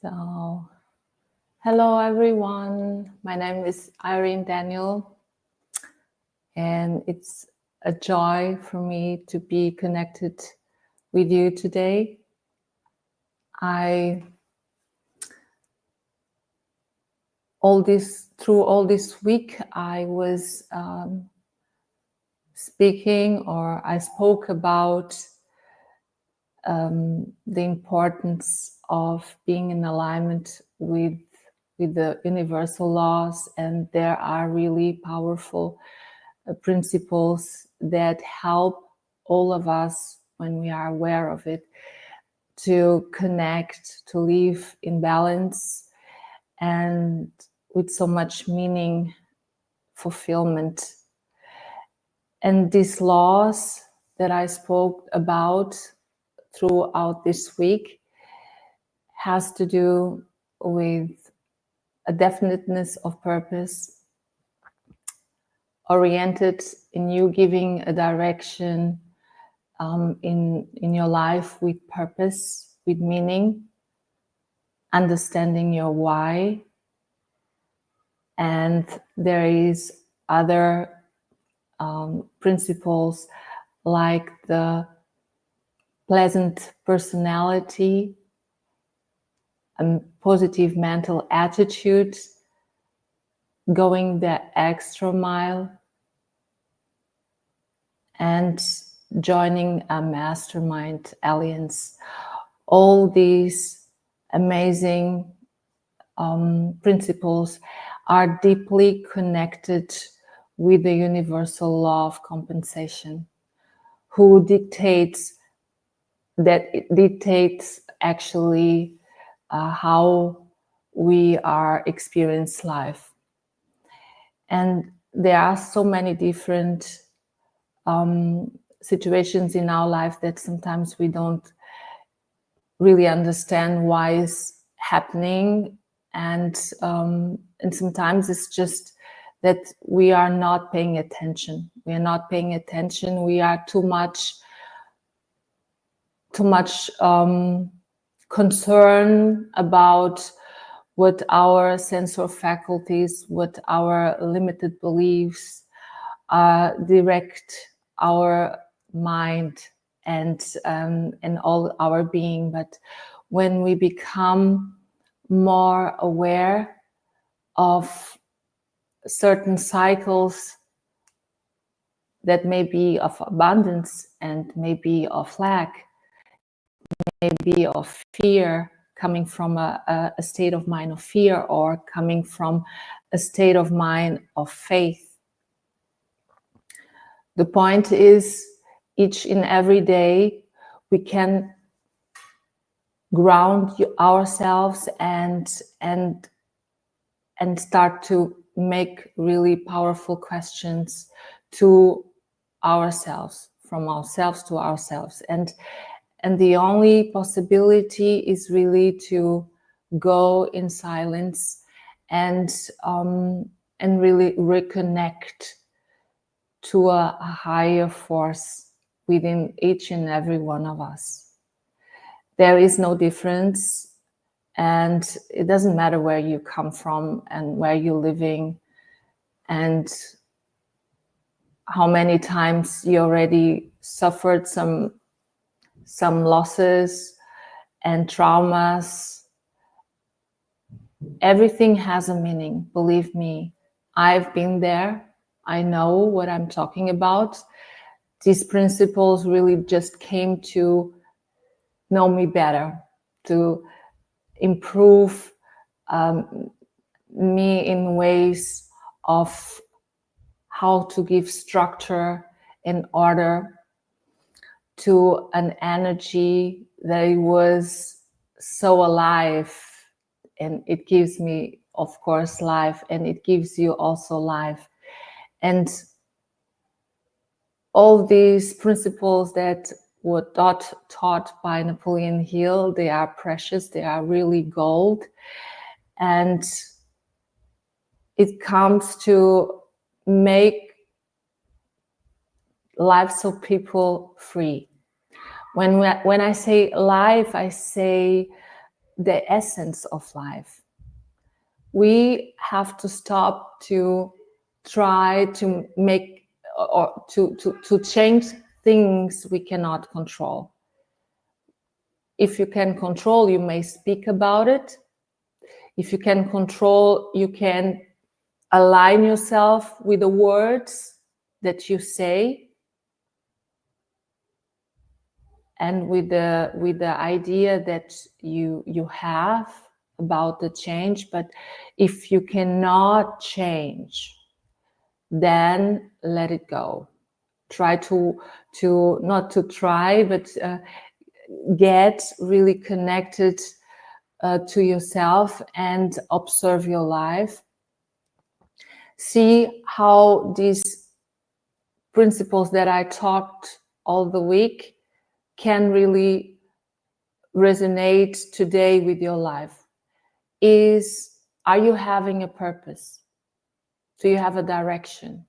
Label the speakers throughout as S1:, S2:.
S1: So, hello everyone. My name is Irene Daniel, and it's a joy for me to be connected with you today. Through all this week, I was speaking, or I spoke about the importance of being in alignment with the universal laws, and there are really powerful principles that help all of us, when we are aware of it, to connect, to live in balance and with so much meaning, fulfillment. And these laws that I spoke about throughout this week has to do with a definiteness of purpose, oriented in you giving a direction in your life with purpose, with meaning, understanding your why. And there is other principles like the pleasant personality, a positive mental attitude, going the extra mile, and joining a mastermind alliance. All these amazing principles are deeply connected with the universal law of compensation, who dictates actually how we are experience life. And there are so many different situations in our life that sometimes we don't really understand why is happening, and sometimes it's just that we are not paying attention. We are not paying attention. We are too much concern about what our sense of faculties, what our limited beliefs direct our mind and all our being. But when we become more aware of certain cycles that may be of abundance and maybe of lack, maybe of fear, coming from a state of mind of fear, or coming from a state of mind of faith. The point is, each and every day we can ground ourselves and start to make really powerful questions to ourselves, from ourselves to ourselves. And the only possibility is really to go in silence and really reconnect to a higher force within each and every one of us. There is no difference, and it doesn't matter where you come from and where you're living and how many times you already suffered some losses and traumas. Everything has a meaning, believe me. I've been there. I know what I'm talking about. These principles really just came to know me better, to improve me in ways of how to give structure and order to an energy that was so alive. And it gives me, of course, life, and it gives you also life. And all these principles that were taught by Napoleon Hill, they are precious, they are really gold. And it comes to make lives of people free. When I say life, I say the essence of life. We have to stop to try to make or to change things we cannot control. If you can control, you may speak about it. If you can control, you can align yourself with the words that you say and with the idea that you have about the change. But if you cannot change, then let it go. Try to not to try, but get really connected to yourself and observe your life. See how these principles that I talked all the week can really resonate today with your life. Are you having a purpose? Do you have a direction?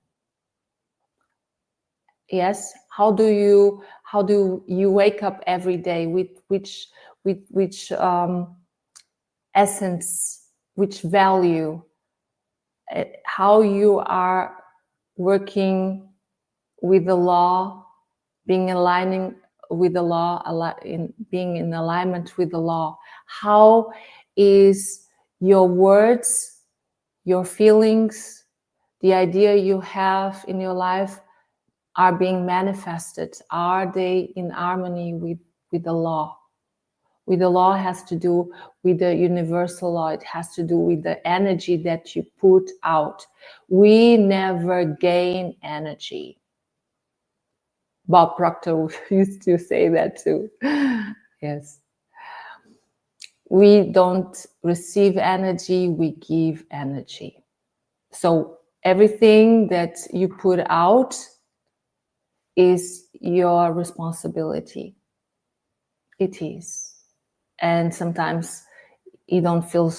S1: Yes. How do you wake up every day? With which essence, which value? How you are working with the law, being aligning with the law, being in alignment with the law. How is your words, your feelings, the idea you have in your life are being manifested? Are they in harmony with the law? With the law has to do with the universal law. It has to do with the energy that you put out. We never gain energy. Bob Proctor used to say that too. Yes. We don't receive energy, we give energy. So everything that you put out is your responsibility. It is. And sometimes it don't feel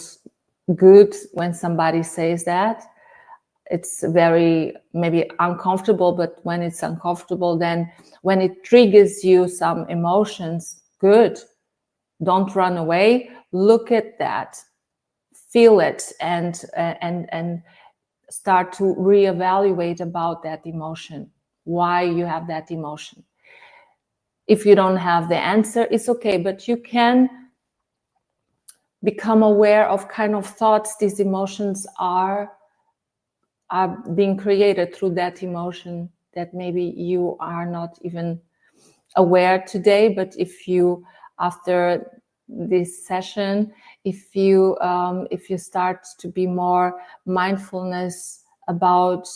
S1: good when somebody says that. It's very maybe uncomfortable, but when it's uncomfortable, then when it triggers you some emotions, good. Don't run away. Look at that, feel it, and start to reevaluate about that emotion, why you have that emotion. If you don't have the answer, it's okay, but you can become aware of kind of thoughts these emotions are being created through that emotion that maybe you are not even aware today. But if you, after this session, if you start to be more mindfulness about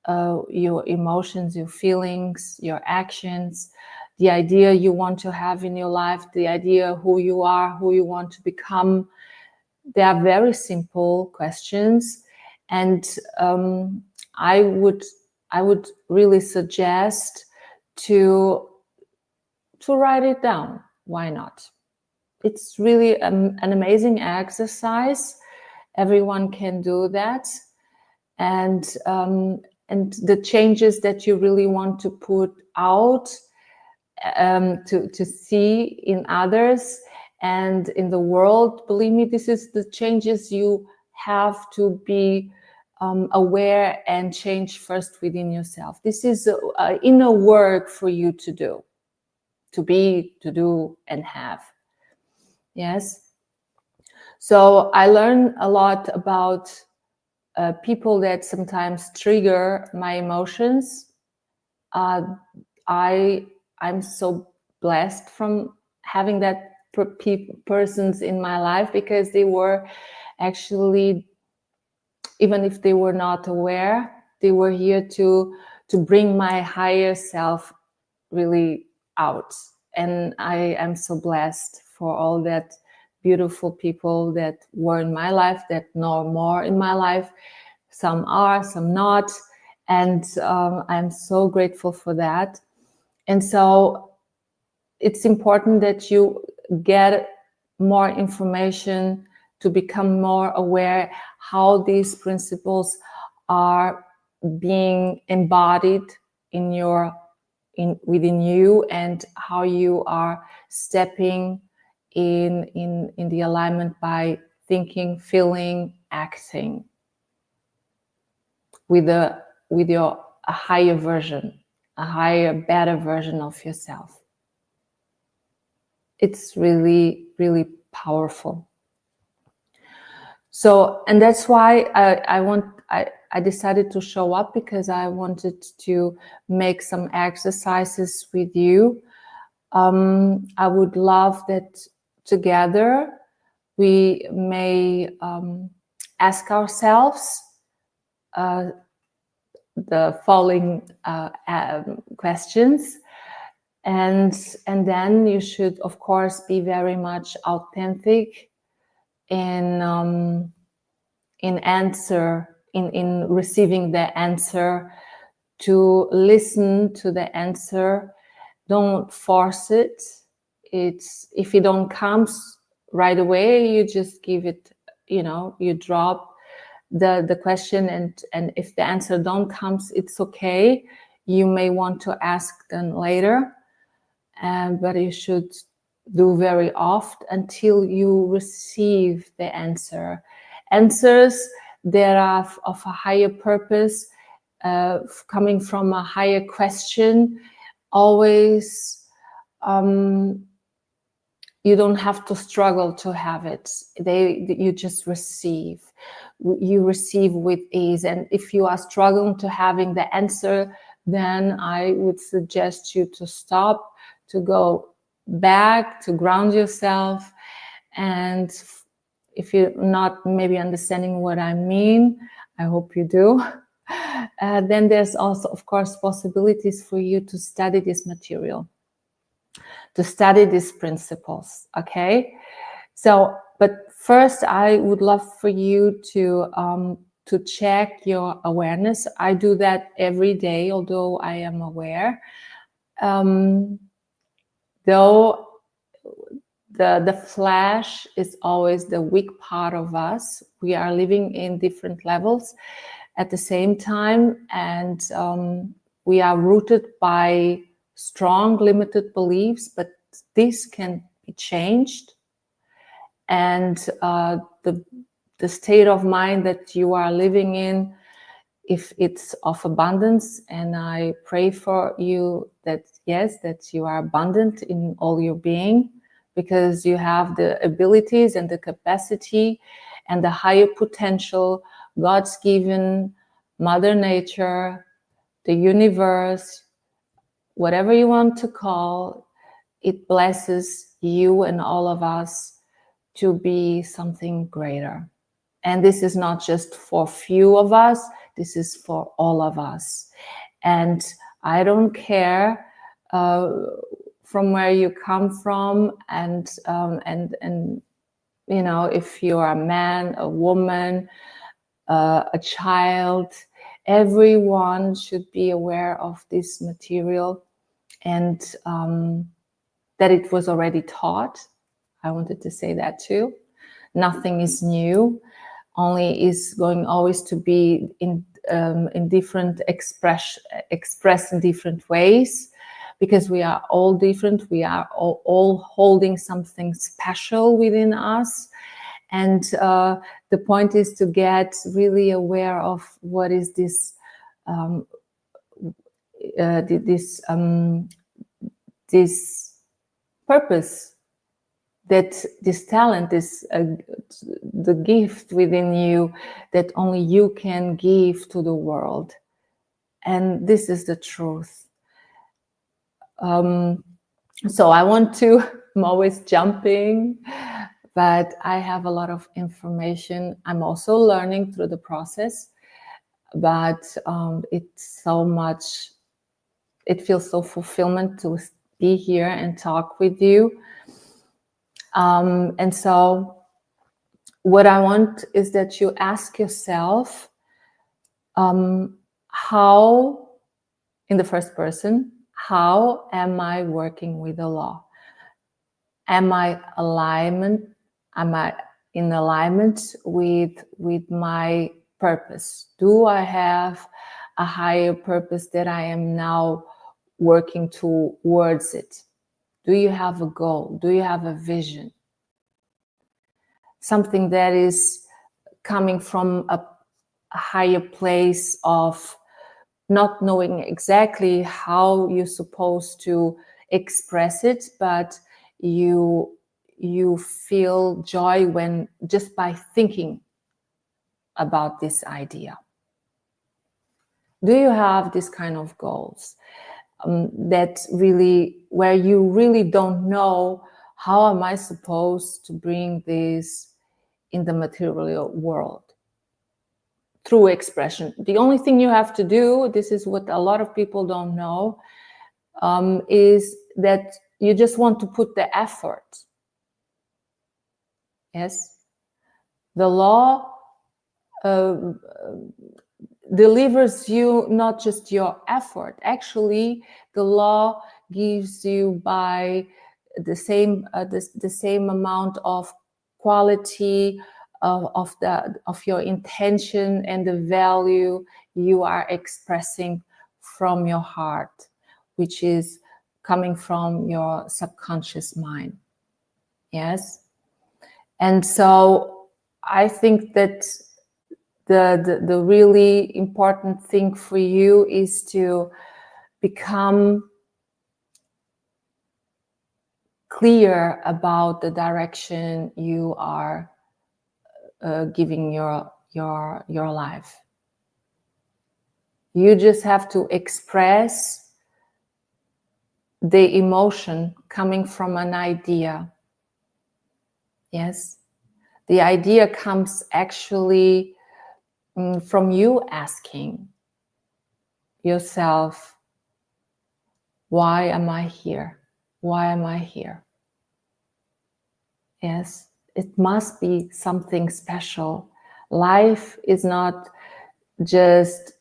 S1: your emotions, your feelings, your actions, the idea you want to have in your life, the idea who you are, who you want to become, they are very simple questions. And I would really suggest to write it down. Why not? It's really an amazing exercise. Everyone can do that, and the changes that you really want to put out to see in others and in the world. Believe me, this is the changes you have to be aware and change first within yourself. This is inner work for you to do, to be, to do, and have. Yes. So I learned a lot about people that sometimes trigger my emotions. I'm so blessed from having that persons in my life, because they were actually, even if they were not aware, they were here to bring my higher self really out. And I am so blessed for all that beautiful people that were in my life, that know more in my life. Some are, some not. And I'm so grateful for that. And so it's important that you get more information to become more aware how these principles are being embodied within you, and how you are stepping in the alignment by thinking, feeling, acting with your a higher version, a higher, better version of yourself. It's really, really powerful. So, and that's why I decided to show up, because I wanted to make some exercises with you. I would love that together we may ask ourselves the following questions, and then you should, of course, be very much authentic in receiving the answer, to listen to the answer. Don't force it. If it don't comes right away, you just give it, you drop the question, and if the answer don't comes, it's okay. You may want to ask them later, but you should do very often until you receive the answer. Answers that are of a higher purpose, coming from a higher question, always, you don't have to struggle to have it. You just receive. You receive with ease. And if you are struggling to having the answer, then I would suggest you to stop, to go back, to ground yourself. And if you're not maybe understanding what I mean, I hope you do. Then there's also, of course, possibilities for you to study this material, to study these principles, okay? So, but first, I would love for you to check your awareness. I do that every day, although I am aware. Though the flesh is always the weak part of us, we are living in different levels at the same time, and we are rooted by strong limited beliefs, but this can be changed. And the state of mind that you are living in, if it's of abundance, and I pray for you that yes, that you are abundant in all your being, because you have the abilities and the capacity and the higher potential God's given, Mother Nature, the universe, whatever you want to call it, blesses you and all of us to be something greater. And this is not just for few of us, this is for all of us. And I don't care from where you come from, and you know, if you are a man, a woman, a child, everyone should be aware of this material, and that it was already taught. I wanted to say that too. Nothing is new, only is going always to be in different expressed in different ways, because we are all different. We are all holding something special within us. And the point is to get really aware of what is this this purpose, that this talent, this the gift within you that only you can give to the world. And this is the truth. So I want to, I'm always jumping, but I have a lot of information. I'm also learning through the process, but it's so much, it feels so fulfillment to be here and talk with you. And so what I want is that you ask yourself, how, in the first person, how am I working with the law? Am I in alignment with my purpose? Do I have a higher purpose that I am now working towards it? Do you have a goal? Do you have a vision? something that is coming from a higher place of not knowing exactly how you're supposed to express it, but you feel joy when just by thinking about this idea. Do you have this kind of goals that really, where you really don't know, how am I supposed to bring this in the material world? Through expression. The only thing you have to do, this is what a lot of people don't know, is that you just want to put the effort. Yes, the law delivers you not just your effort. Actually, the law gives you by the same amount of quality of your intention and the value you are expressing from your heart, which is coming from your subconscious mind. Yes, and so I think that the really important thing for you is to become clear about the direction you are giving your life. You just have to express the emotion coming from an idea. Yes, the idea comes actually from you asking yourself, why am I here? Why am I here? Yes, it must be something special. Life is not just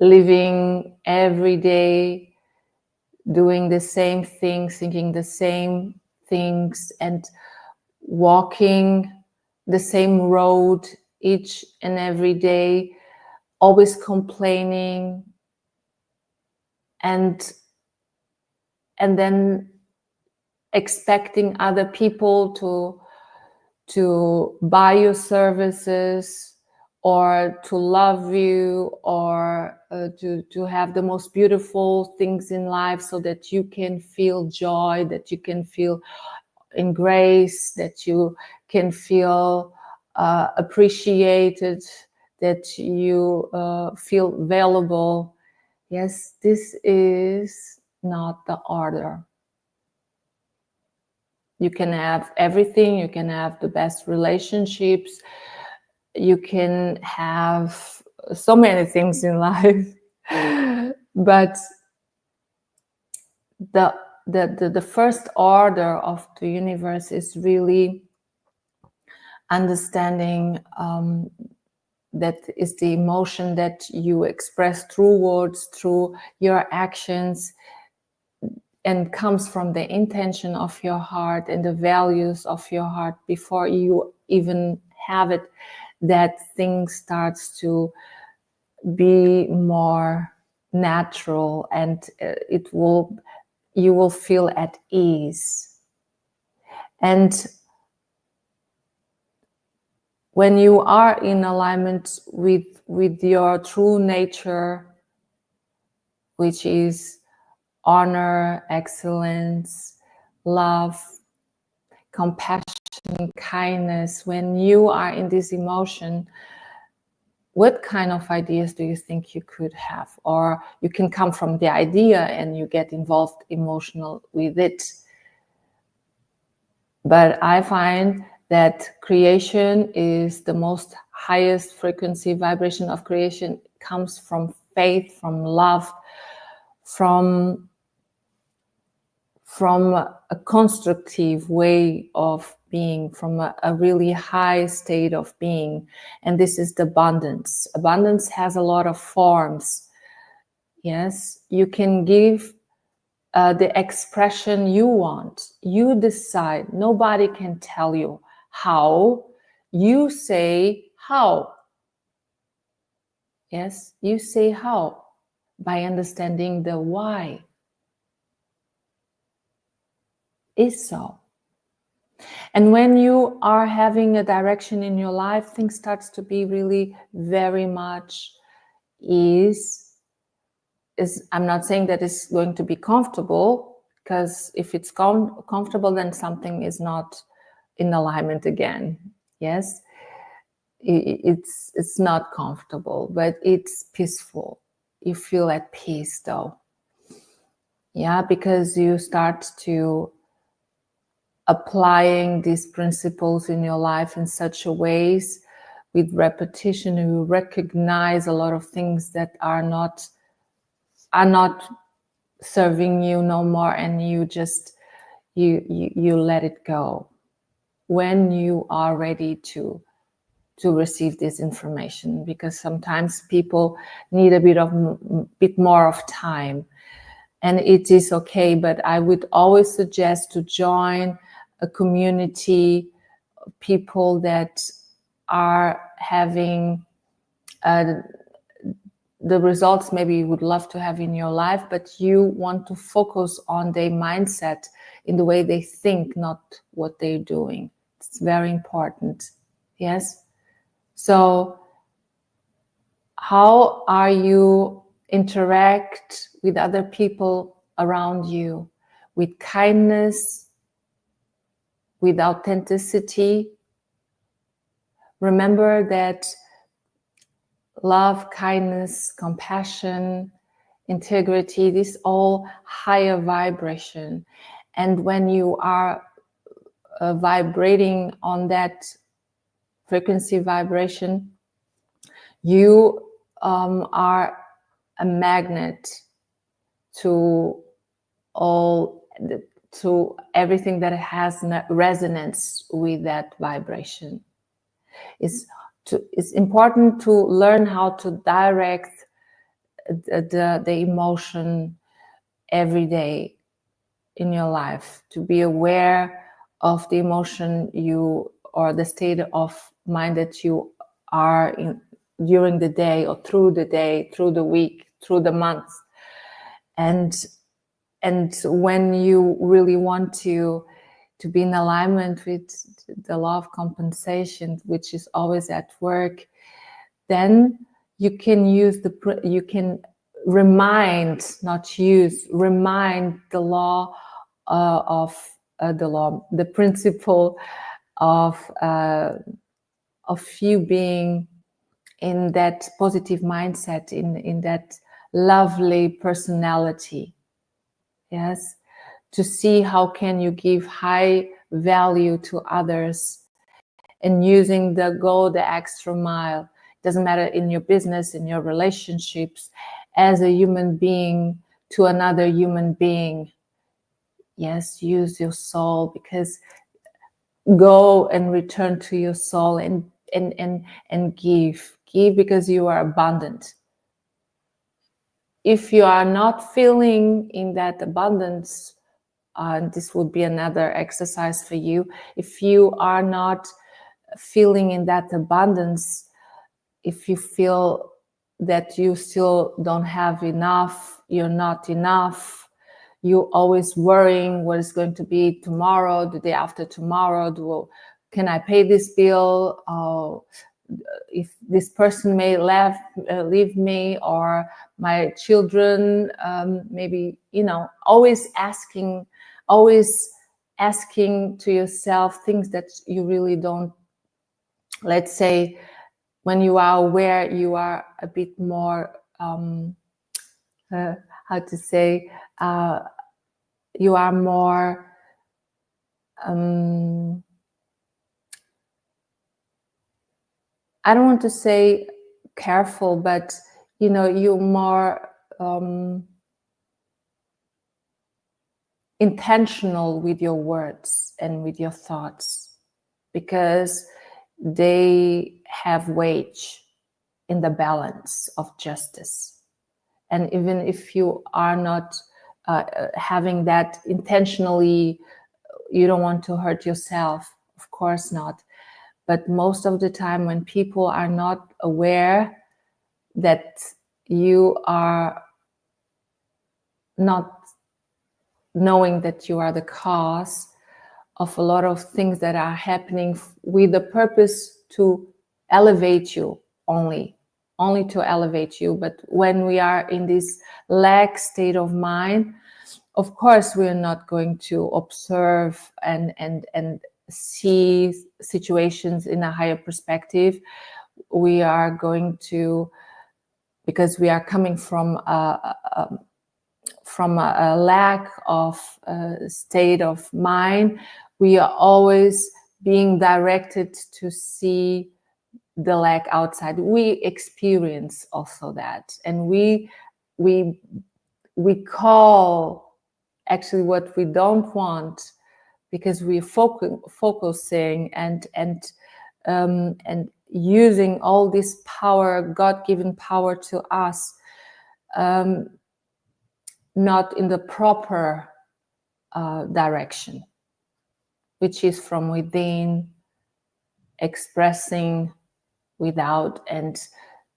S1: living every day, doing the same things, thinking the same things, and walking the same road each and every day, always complaining, and then expecting other people to buy your services or to love you or to have the most beautiful things in life so that you can feel joy, that you can feel in grace, that you can feel appreciated, that you feel valuable. Yes, this is not the order. You can have everything, you can have the best relationships, you can have so many things in life, but the first order of the universe is really understanding that is the emotion that you express through words, through your actions, and comes from the intention of your heart and the values of your heart before you even have it, that thing starts to be more natural, and you will feel at ease. And when you are in alignment with your true nature, which is honor, excellence, love, compassion, kindness, when you are in this emotion, what kind of ideas do you think you could have? Or you can come from the idea and you get involved emotional with it. But I find that creation is the most highest frequency vibration of creation. It comes from faith, from love, from a constructive way of being, from a really high state of being. And this is the abundance. Abundance has a lot of forms. Yes, you can give the expression you want. You decide. Nobody can tell you how. You say how. Yes, you say how by understanding the why is so. And when you are having a direction in your life, things starts to be really very much ease. I'm not saying that it's going to be comfortable, because if it's comfortable, then something is not in alignment again. Yes, it's not comfortable, but it's peaceful. You feel at peace though. Yeah, because you start to applying these principles in your life in such a ways, with repetition, you recognize a lot of things that are not serving you no more, and you just you let it go when you are ready to receive this information, because sometimes people need a bit more of time, and it is okay. But I would always suggest to join a community of people that are having the results maybe you would love to have in your life, but you want to focus on their mindset, in the way they think, not what they're doing. It's very important. Yes. So how are you interact with other people around you? With kindness, with authenticity. Remember that love, kindness, compassion, integrity, this all higher vibration. And when you are vibrating on that frequency vibration, you are a magnet to to everything that has resonance with that vibration. It's important to learn how to direct the emotion every day in your life, to be aware of the emotion you, or the state of mind that you are in during the day, or through the day, through the week, through the month. And when you really want to be in alignment with the law of compensation, which is always at work, then you can you can remind the law the principle of you being in that positive mindset, in that lovely personality. Yes, to see how can you give high value to others, and using the extra mile. It doesn't matter in your business, in your relationships, as a human being to another human being. Yes, use your soul, because go and return to your soul, and give because you are abundant. If you are not feeling in that abundance, this would be another exercise for you. If you are not feeling in that abundance, if you feel that you still don't have enough, you're not enough, you're always worrying what is going to be tomorrow, the day after tomorrow, can I pay this bill? If this person may leave me, or my children, maybe, always asking to yourself things that you really don't. Let's say when you are aware, you are a bit more how to say, you are more I don't want to say careful, but you're more intentional with your words and with your thoughts, because they have weight in the balance of justice. And even if you are not having that intentionally, you don't want to hurt yourself, of course not. But most of the time, when people are not aware that you are not knowing that you are the cause of a lot of things that are happening with the purpose to elevate you only to elevate you. But when we are in this lack state of mind, of course, we are not going to observe and see situations in a higher perspective. We are going to, because we are coming from a lack of state of mind, we are always being directed to see the lack outside. We experience also that, and we call actually what we don't want, because we're focusing and using all this power, God-given power to us, not in the proper direction, which is from within, expressing without. And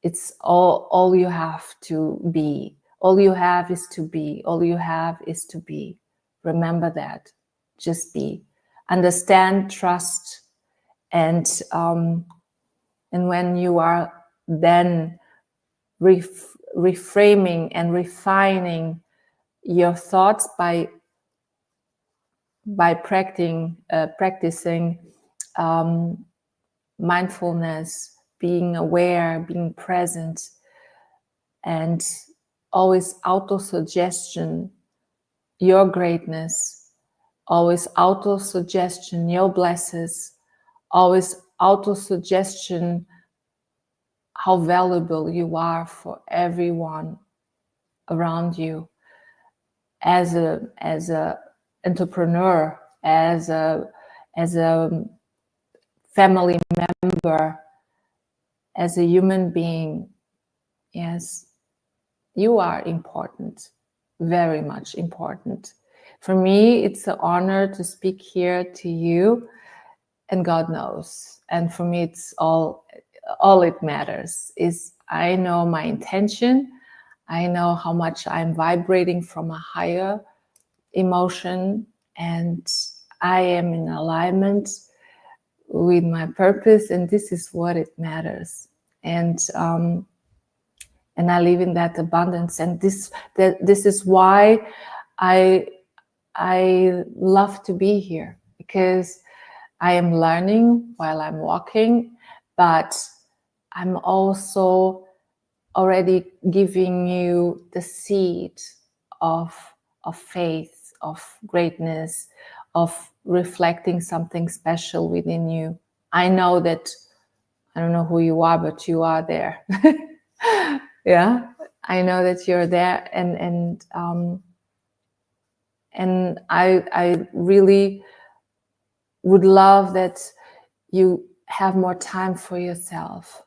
S1: it's all you have to be. All you have is to be. All you have is to be. Remember that. Just be. Understand, trust, and when you are then reframing and refining your thoughts by practicing mindfulness, being aware, being present, and always auto-suggestion your greatness, always auto-suggestion your blessings, always auto-suggestion how valuable you are for everyone around you, as a entrepreneur, as a family member, as a human being. Yes, you are important, very much important. For me, it's an honor to speak here to you, and God knows. And for me, it's all it matters is I know my intention. I know how much I'm vibrating from a higher emotion, and I am in alignment with my purpose, and this is what it matters. And I live in that abundance, and this is why I love to be here, because I am learning while I'm walking, but I'm also already giving you the seed of faith, of greatness, of reflecting something special within you. I know that, I don't know who you are, but you are there. Yeah, I know that you're there, and I really would love that you have more time for yourself,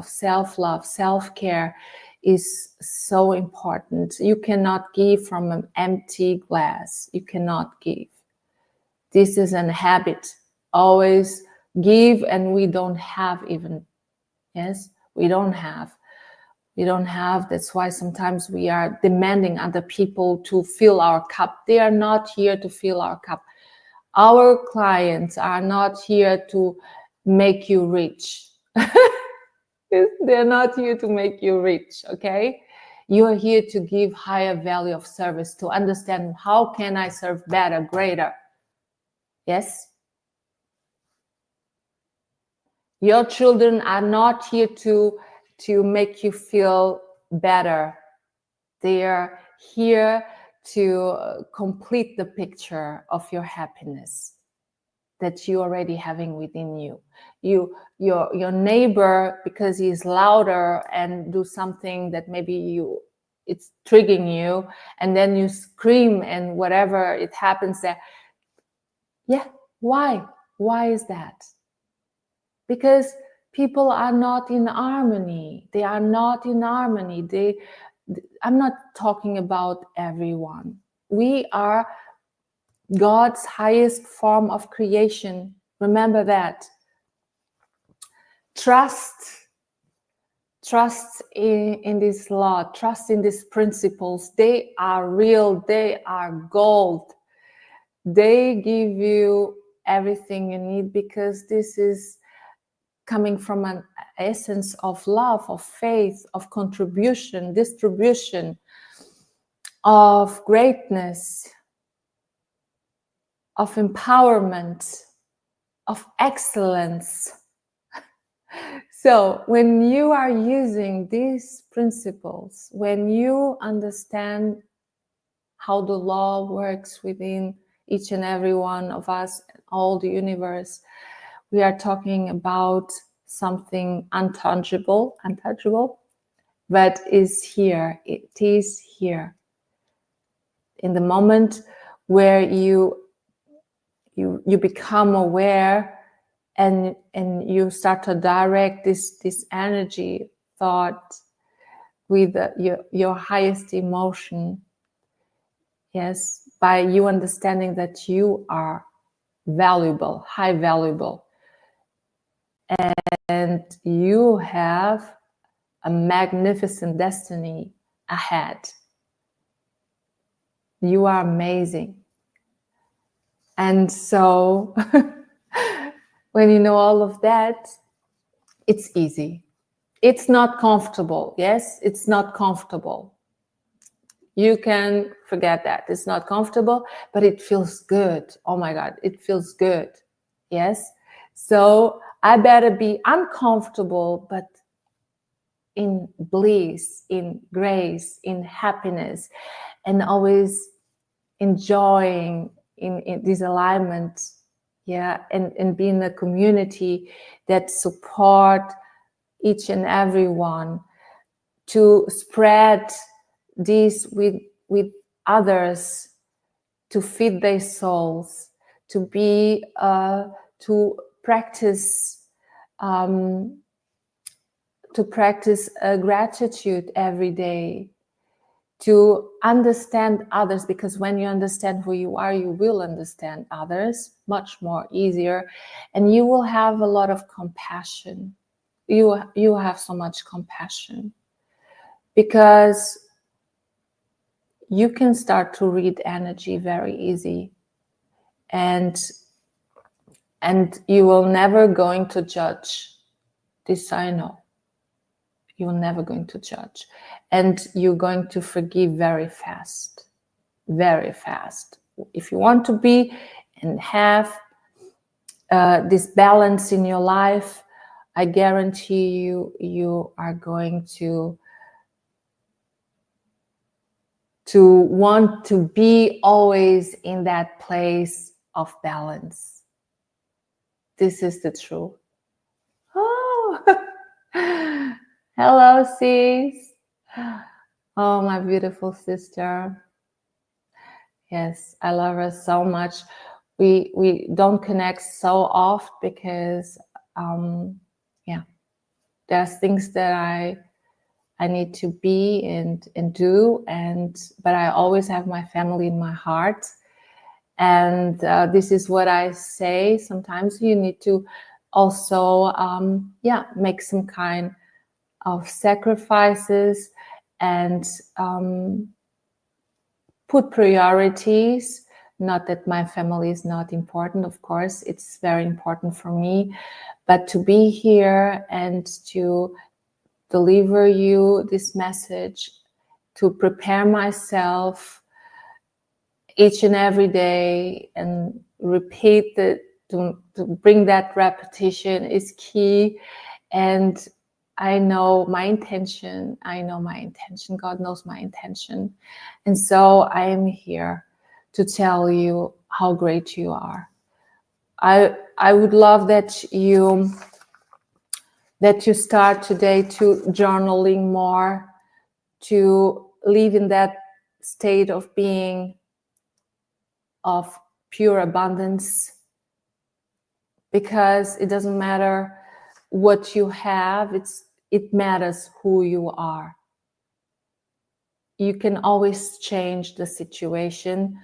S1: Self-love, self-care is so important. You cannot give from an empty glass. You cannot give. This is a habit. Always give, and we don't have even. Yes, we don't have. That's why sometimes we are demanding other people to fill our cup. They are not here to fill our cup. Our clients are not here to make you rich. They're not here to make you rich, okay? You are here to give higher value of service, to understand how can I serve better, greater. Yes? Your children are not here to make you feel better. They are here to complete the picture of your happiness that you already having within you. Your neighbor, because he's louder and do something that maybe it's triggering you, and then you scream and whatever it happens there. Yeah, why is that? Because people are not in harmony. They are not in harmony. I'm not talking about everyone. We are God's highest form of creation. Remember that. Trust in this law, trust in these principles. They are real, they are gold. They give you everything you need, because this is coming from an essence of love, of faith, of contribution, distribution, of greatness, of empowerment, of excellence. So when you are using these principles, when you understand how the law works within each and every one of us, all the universe, we are talking about something untouchable, but is here. It is here. In the moment where you become aware, and you start to direct this energy thought with your highest emotion, yes, by you understanding that you are valuable, high valuable, and you have a magnificent destiny ahead. You are amazing. And so when you know all of that, it's easy. It's not comfortable. Yes, it's not comfortable. You can forget that. It's not comfortable, but it feels good. Oh my God, it feels good. Yes. So I better be uncomfortable, but in bliss, in grace, in happiness, and always enjoying in this alignment. Yeah. And be in a community that support each and every one, to spread this with others, to feed their souls, to be to practice gratitude every day, to understand others, because when you understand who you are, you will understand others much more easier, and you will have a lot of compassion. You have so much compassion, because you can start to read energy very easy, and you will never going to judge. This I know. You're never going to judge, and you're going to forgive very fast, very fast. If you want to be and have this balance in your life, I guarantee you are going to want to be always in that place of balance. This is the truth. Oh, hello, sis. Oh, my beautiful sister. Yes, I love her so much. We don't connect so often because, yeah, there's things that I need to be and do, but I always have my family in my heart. And this is what I say. Sometimes you need to also, make some kind of sacrifices and put priorities. Not that my family is not important, of course, it's very important for me, but to be here and to deliver you this message, to prepare myself each and every day and repeat it, to bring that repetition is key. And I know my intention. God knows my intention. And so I am here to tell you how great you are. I would love that you start today to journaling more, to live in that state of being, of pure abundance, because it doesn't matter what you have, it matters who you are. You can always change the situation.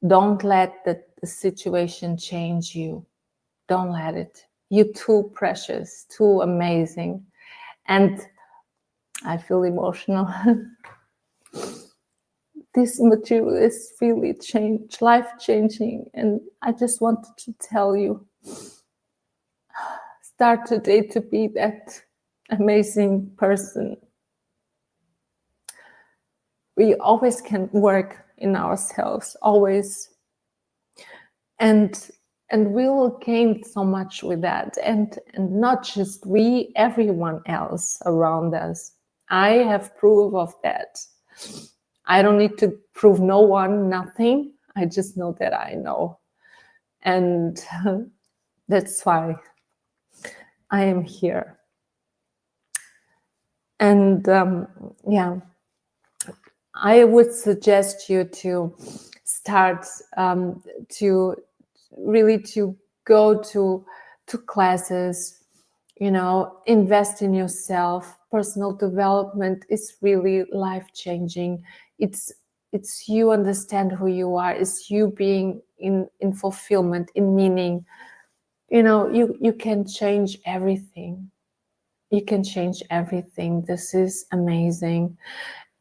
S1: Don't let the situation change you. Don't let it. You're too precious, too amazing. And I feel emotional. this material is really life-changing, and I just wanted to tell you, start today to be that amazing person. We always can work in ourselves, always, and we will gain so much with that, and not just we, everyone else around us. I have proof of that. I don't need to prove no one nothing. I just know that I know. And that's why I am here. And yeah, I would suggest you to start to really to go to classes, you know, invest in yourself. Personal development is really life-changing. It's you understand who you are. It's you being in fulfillment, in meaning. You know, you can change everything. You can change everything. This is amazing.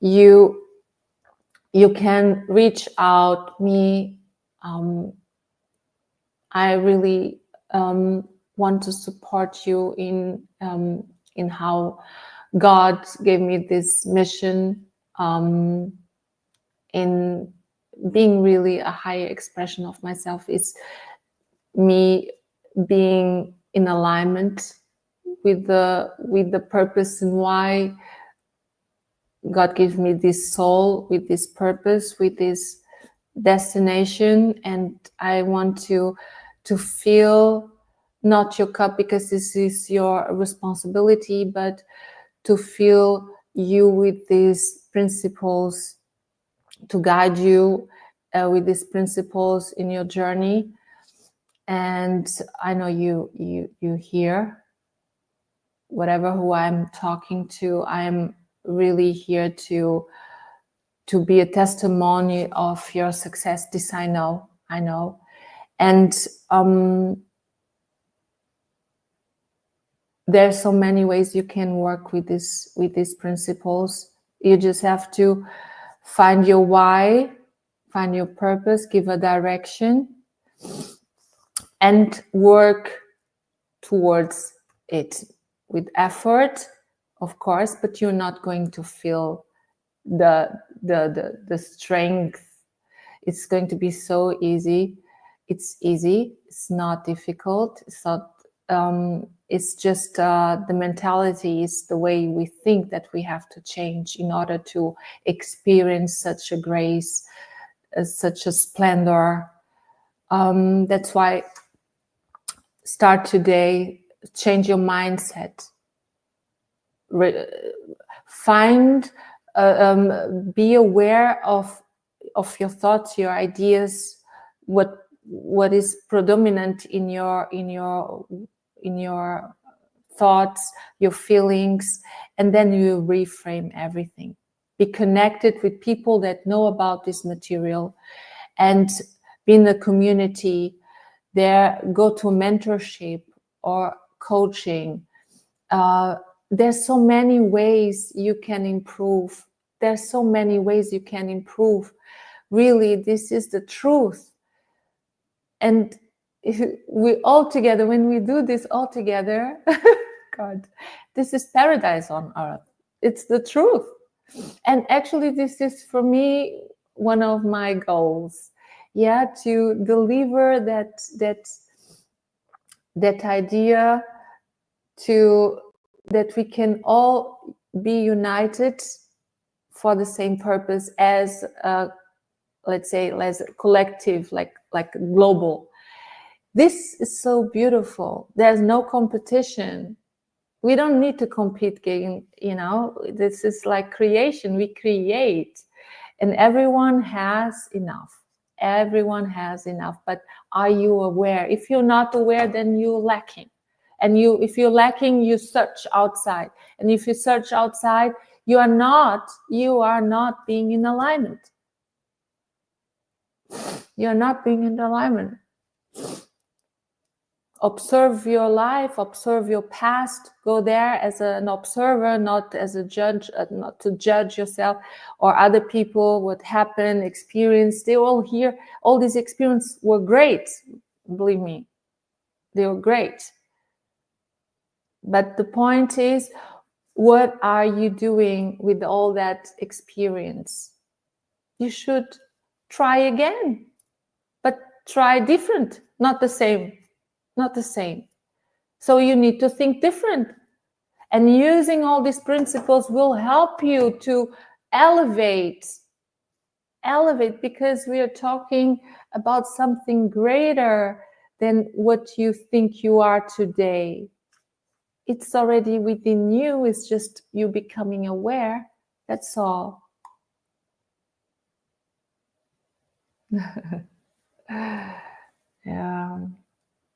S1: You can reach out me. I really want to support you in how God gave me this mission, in being really a higher expression of myself. It's me being in alignment with the purpose and why God gave me this soul, with this purpose, with this destination. And I want to fill not your cup, because this is your responsibility, but to fill you with these principles, to guide you with these principles in your journey. And I know you hear whatever who I'm talking to. I'm really here to be a testimony of your success. This I know. And there's so many ways you can work with these principles. You just have to find your why, find your purpose, give a direction, and work towards it with effort, of course, but you're not going to feel the strength. It's going to be so easy. It's easy. It's not difficult. It's not. It's just the mentality is the way we think that we have to change in order to experience such a grace, such a splendor. That's why start today. Change your mindset. Find, be aware of your thoughts, your ideas, what is predominant in your thoughts, your feelings, and then you reframe everything. Be connected with people that know about this material, and be in a community. There, go to mentorship or coaching. There's so many ways you can improve. There's so many ways you can improve. Really, this is the truth. And we all together, when we do this all together, God, this is paradise on earth. It's the truth. And actually, this is for me one of my goals. Yeah, to deliver that idea, to that we can all be united for the same purpose as let's say as collective, like global. This is so beautiful. There's no competition. We don't need to compete, you know. This is like creation. We create, and everyone has enough. Everyone has enough. But are you aware? If you're not aware, then you're lacking. And if you're lacking, you search outside. And if you search outside, you are not being in alignment. You're not being in alignment. Observe your life, observe your past, go there as an observer, not as a judge, not to judge yourself or other people, what happened, experience. They all here, all these experiences were great, believe me, they were great. But the point is, what are you doing with all that experience? You should try again, but try different, not the same. Not the same. So you need to think different. And using all these principles will help you to elevate, because we are talking about something greater than what you think you are today. It's already within you. It's just you becoming aware. That's all. Yeah.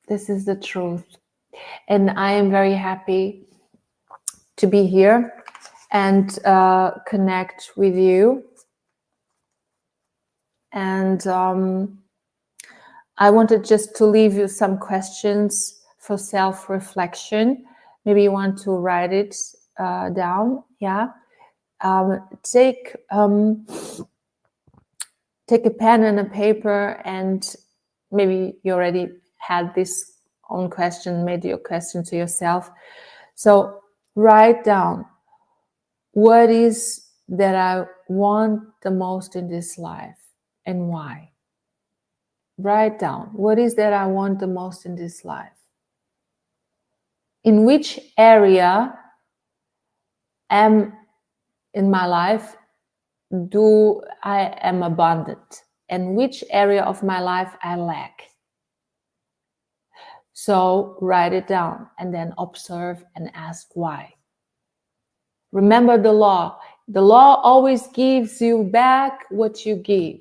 S1: This is the truth. And I am very happy to be here and connect with you. And I wanted just to leave you some questions for self-reflection. Maybe you want to write it down. Yeah. Take a pen and a paper, and maybe you already had this own question, made your question to yourself. So write down, what is that I want the most in this life and why? Write down, what is that I want the most in this life? In which area in my life do I am abundant, and which area of my life I lack? So write it down and then observe and ask why. Remember the law. The law always gives you back what you give.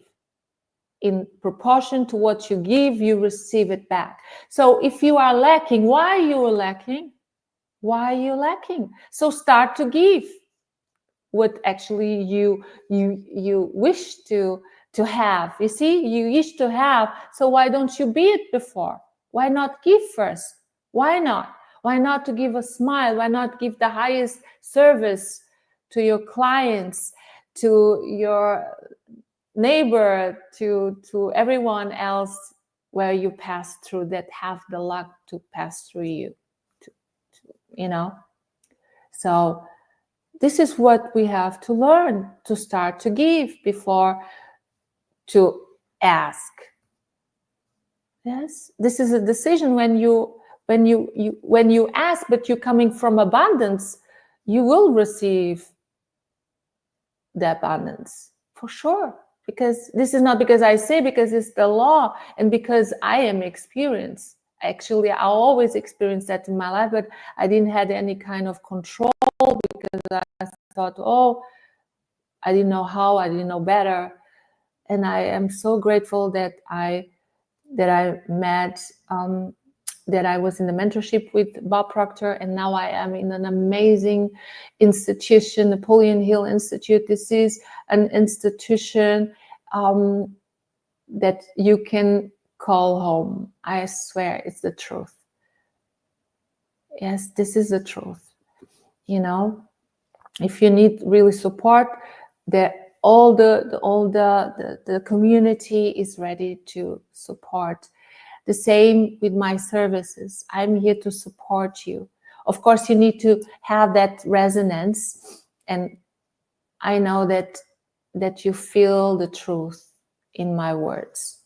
S1: In proportion to what you give, you receive it back. So if you are lacking, why are you lacking? Why are you lacking? So start to give what actually you wish to have. You see, you wish to have, so why don't you be it before? Why not give first? Why not? Why not to give a smile? Why not give the highest service to your clients, to your neighbor, to everyone else where you pass through, that have the luck to pass through you, you know? So this is what we have to learn, to start to give before to ask. Yes, this is a decision. When you ask, but you're coming from abundance, you will receive the abundance for sure. Because this is not because I say, because it's the law, and because I am experienced. Actually, I always experienced that in my life, but I didn't have any kind of control, because I thought, oh, I didn't know how, I didn't know better. And I am so grateful that I met, that I was in the mentorship with Bob Proctor, and now I am in an amazing institution, Napoleon Hill Institute. This is an institution that you can call home. I swear, it's the truth. Yes, this is the truth. You know, if you need really support, all the community is ready to support. The same with my services. I'm here to support you. Of course, you need to have that resonance, and I know that you feel the truth in my words.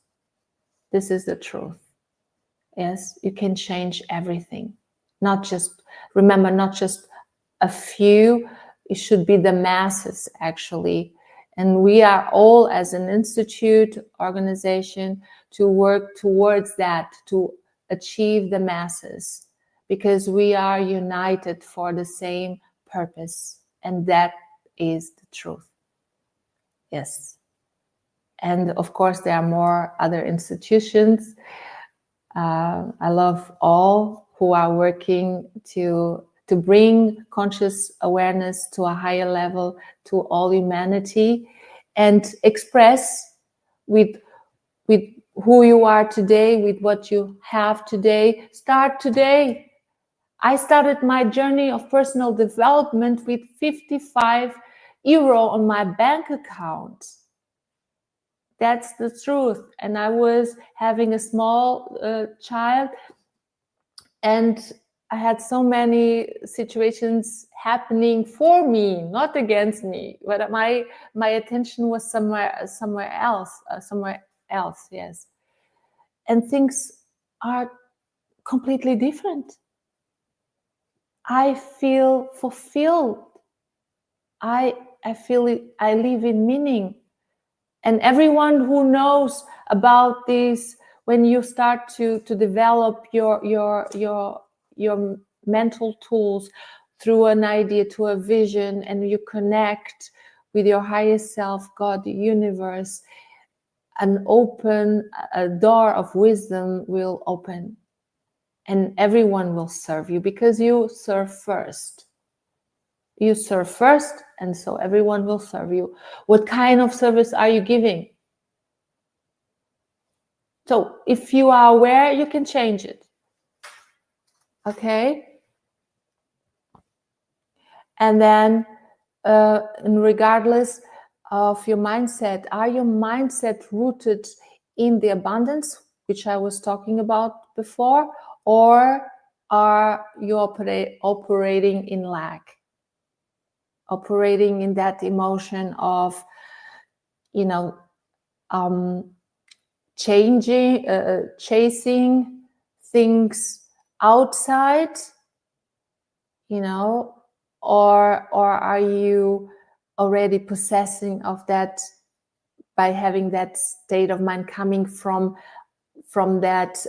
S1: This is the truth. Yes, you can change everything. Not just a few. It should be the masses, actually. And we are all, as an institute, organization, to work towards that, to achieve the masses, because we are united for the same purpose, and that is the truth. Yes. And of course, there are more other institutions. I love all who are working to bring conscious awareness to a higher level, to all humanity, and express with who you are today, with what you have today. Start today. I started my journey of personal development with 55 euro on my bank account. That's the truth. And I was having a small child, and I had so many situations happening for me, not against me, but my attention was somewhere else, yes. And things are completely different. I feel fulfilled. I feel it, I live in meaning. And everyone who knows about this, when you start to develop your mental tools through an idea to a vision, and you connect with your highest self, God, the universe, a door of wisdom will open, and everyone will serve you, because you serve first. You serve first, and so everyone will serve you. What kind of service are you giving? So if you are aware, you can change it. Okay? And then, regardless of your mindset, are your mindset rooted in the abundance, which I was talking about before, or are you operating in lack? Operating in that emotion of, chasing things outside, or are you already possessing of that by having that state of mind coming from that,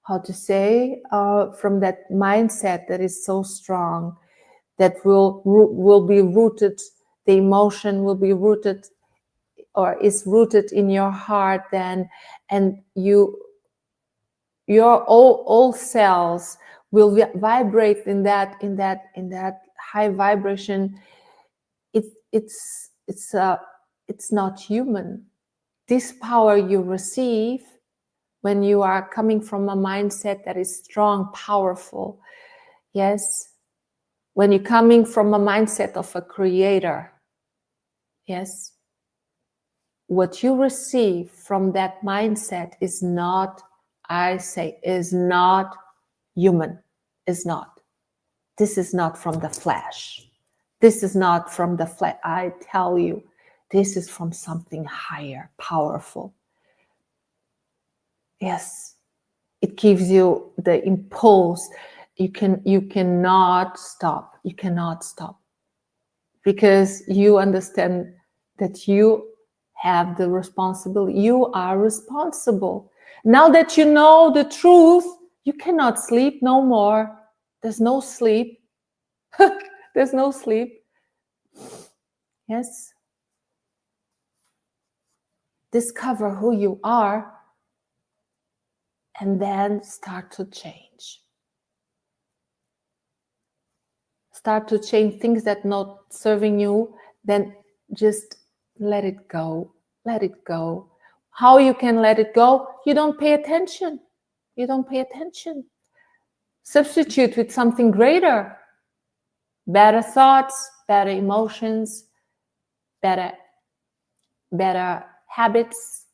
S1: from that mindset that is so strong, that will be rooted, the emotion will be rooted, or is rooted in your heart then, and your all cells will vibrate in that high vibration. It's not human. This power you receive when you are coming from a mindset that is strong, powerful. Yes. When you're coming from a mindset of a creator. Yes. What you receive from that mindset is not, is not human. Is not. This is not from the flesh. This is not from the flesh. I tell you, this is from something higher, powerful. Yes. It gives you the impulse. You cannot stop. You cannot stop. Because you understand that you have the responsibility. You are responsible. Now that you know the truth, you cannot sleep no more. There's no sleep. There's no sleep. Yes. Discover who you are, and then start to change. Start to change things that not serving you, then just let it go. Let it go. How you can let it go? You don't pay attention. You don't pay attention. Substitute with something greater. Better thoughts, better emotions, better habits.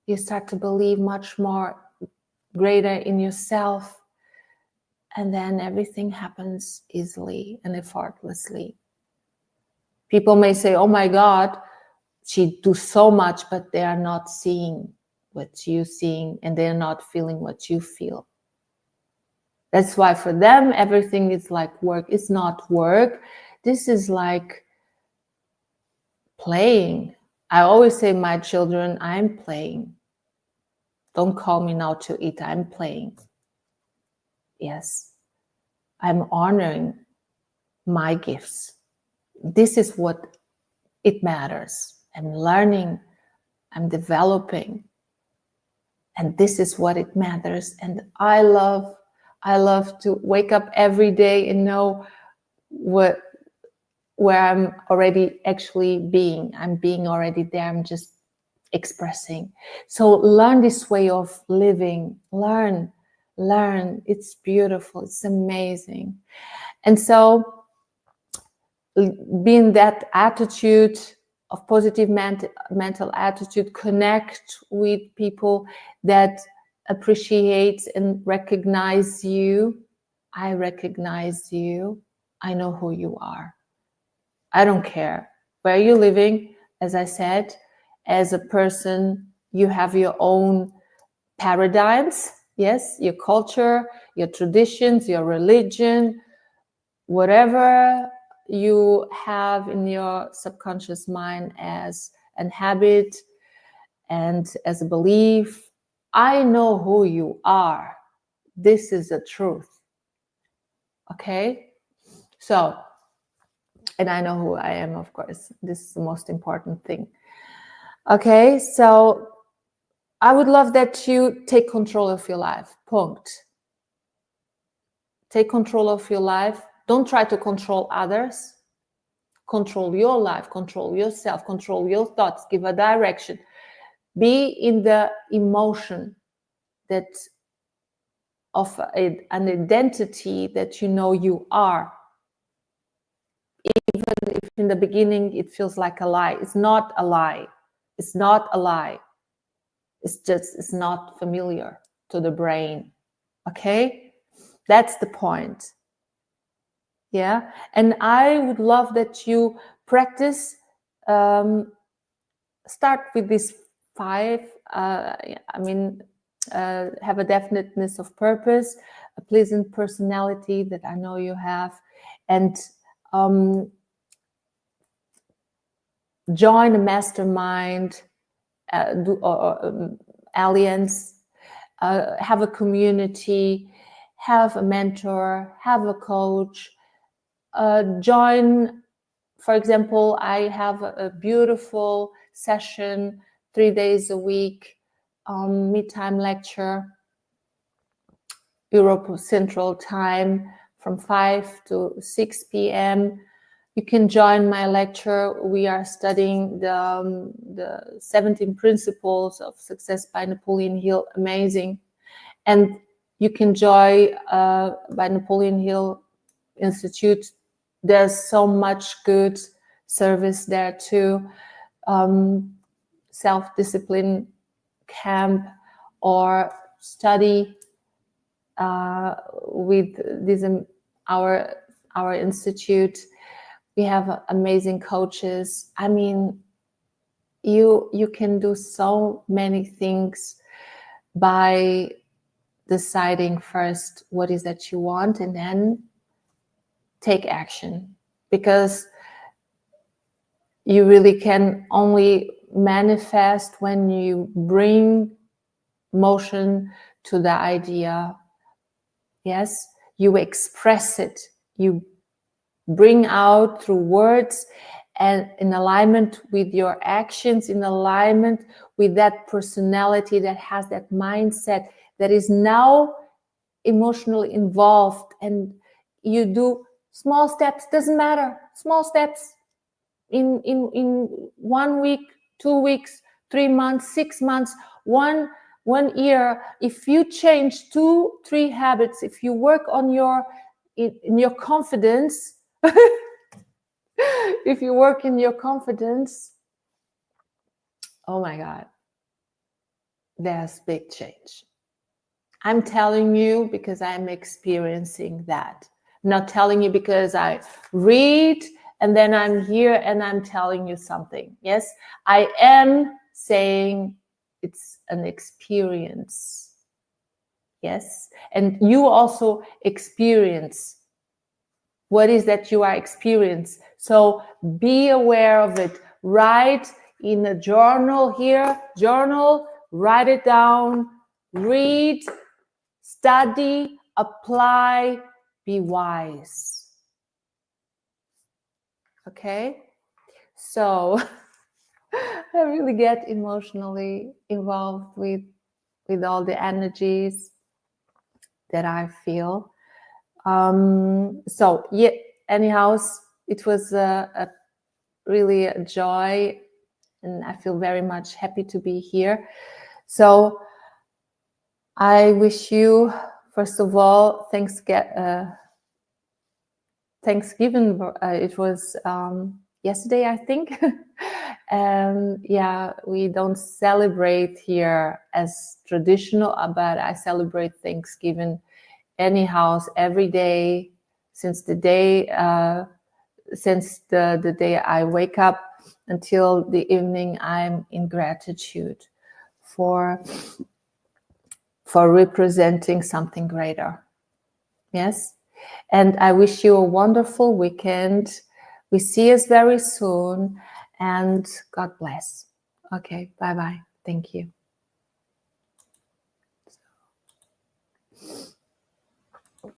S1: You start to believe much more greater in yourself. And then everything happens easily and effortlessly. People may say, oh my God, she do so much, but they are not seeing what you're seeing, and they're not feeling what you feel. That's why for them, everything is like work. It's not work. This is like playing. I always say, my children, I'm playing. Don't call me now to eat. I'm playing. Yes. I'm honoring my gifts. This is what it matters. I'm learning. I'm developing. And this is what it matters. And I love to wake up every day and know where I'm already actually being. I'm being already there. I'm just expressing. So learn this way of living. Learn. It's beautiful. It's amazing. And so being that attitude of positive mental attitude, connect with people that appreciate and recognize you. I recognize you. I know who you are. I don't care where you're living. As I said, as a person, you have your own paradigms. Yes, your culture, your traditions, your religion, whatever you have in your subconscious mind as an habit and as a belief. I know who you are. This is the truth. Okay? So, and I know who I am, of course. This is the most important thing. Okay, so I would love that you take control of your life. Punkt. Take control of your life. Don't try to control others. Control your life, control yourself, control your thoughts, give a direction. Be in the emotion that of an identity that you know you are. Even if in the beginning it feels like a lie. It's not a lie. It's not a lie. It's not familiar to the brain. Okay? That's the point. Yeah? And I would love that you practice, start with these 5, have a definiteness of purpose, a pleasant personality that I know you have, and join a mastermind, alliance, have a community, have a mentor, have a coach, join. For example, I have a beautiful session 3 days a week, mid-time lecture, Europe Central Time from 5 to 6 p.m. You can join my lecture. We are studying the 17 principles of success by Napoleon Hill. Amazing. And you can join by Napoleon Hill Institute. There's so much good service there too. Self-discipline camp or study with this our institute. We have amazing coaches. I mean, you can do so many things by deciding first what is that you want and then take action, because you really can only manifest when you bring motion to the idea. Yes, you express it, you bring out through words, and in alignment with your actions, in alignment with that personality that has that mindset that is now emotionally involved. And you do small steps, doesn't matter, small steps in 1 week, 2 weeks, 3 months, 6 months, one year. If you change 2-3 habits, if you work on your in your confidence, if you work in your confidence, oh my God, there's big change. I'm telling you because I'm experiencing that. I'm not telling you because I read and then I'm here and I'm telling you something. Yes, I am saying it's an experience. Yes, and you also experience. What is that you are experiencing? So be aware of it. Write in a journal here, write it down, read, study, apply, be wise. Okay? So I really get emotionally involved with all the energies that I feel. So yeah, anyhow, it was really a joy and I feel very much happy to be here. So I wish you, first of all, Thanksgiving. It was yesterday, I think. And yeah, we don't celebrate here as traditional, but I celebrate Thanksgiving anyhow every day since the day the day I wake up until the evening. I'm in gratitude for representing something greater. Yes. And I wish you a wonderful weekend. We see us very soon, and God bless. Okay, bye-bye. Thank you.